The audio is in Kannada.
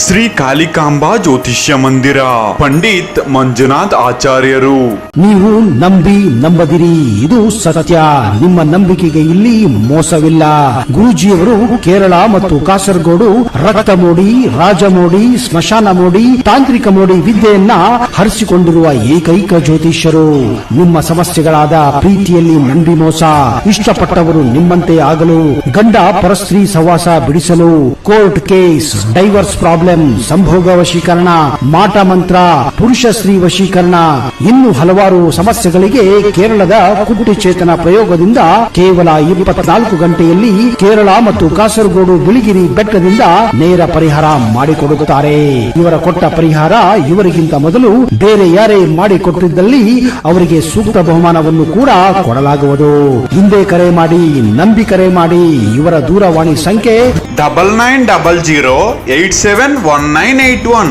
ಶ್ರೀ ಕಾಲಿಕಾಂಬಾ ಜ್ಯೋತಿಷ್ಯ ಮಂದಿರ, ಪಂಡಿತ್ ಮಂಜುನಾಥ್ ಆಚಾರ್ಯರು. ನೀವು ನಂಬದಿರಿ, ಇದು ಸತ್ಯ. ನಿಮ್ಮ ನಂಬಿಕೆಗೆ ಇಲ್ಲಿ ಮೋಸವಿಲ್ಲ. ಗುರೂಜಿಯವರು ಕೇರಳ ಮತ್ತು ಕಾಸರಗೋಡು ರಕ್ತ ಮೋಡಿ, ರಾಜಮೋಡಿ, ಸ್ಮಶಾನ ಮೋಡಿ, ತಾಂತ್ರಿಕ ಮೋಡಿ ವಿದ್ಯೆಯನ್ನ ಹರಿಸಿಕೊಂಡಿರುವ ಏಕೈಕ ಜ್ಯೋತಿಷ್ಯರು. ನಿಮ್ಮ ಸಮಸ್ಯೆಗಳಾದ ಪ್ರೀತಿಯಲ್ಲಿ ನಂಬಿ ಮೋಸ, ಇಷ್ಟಪಟ್ಟವರು ನಿಮ್ಮಂತೆ ಆಗಲು, ಗಂಡ ಪರಸ್ತ್ರೀ ಸಹವಾಸ ಬಿಡಿಸಲು, ಕೋರ್ಟ್ ಕೇಸ್, ಡೈವರ್ಸ್ ಪ್ರಾಬ್ಲಮ್, ಸಂಭೋಗ ವಶೀಕರಣ, ಮಾಟ ಮಂತ್ರ, ಪುರುಷ ಸ್ತ್ರೀ ವಶೀಕರಣ, ಇನ್ನು ಹಲವಾರು ಸಮಸ್ಯೆಗಳಿಗೆ ಕೇರಳದ ಕುಟ್ಟಿ ಚೇತನ ಪ್ರಯೋಗದಿಂದ ಕೇವಲ 24 ಗಂಟೆಯಲ್ಲಿ ಕೇರಳ ಮತ್ತು ಕಾಸರಗೋಡು ಬಿಳಿಗಿರಿ ಬೆಟ್ಟದಿಂದ ನೇರ ಪರಿಹಾರ ಮಾಡಿಕೊಡುತ್ತಾರೆ. ಇವರ ಕೊಟ್ಟ ಪರಿಹಾರ ಇವರಿಗಿಂತ ಮೊದಲು ಬೇರೆ ಯಾರೇ ಮಾಡಿಕೊಟ್ಟಿದ್ದಲ್ಲಿ ಅವರಿಗೆ ಸೂಕ್ತ ಬಹುಮಾನವನ್ನು ಕೂಡ ಕೊಡಲಾಗುವುದು. ಹಿಂದೆ ಕರೆ ಮಾಡಿ, ನಂಬಿ ಕರೆ ಮಾಡಿ. ಇವರ ದೂರವಾಣಿ ಸಂಖ್ಯೆ 9900871981.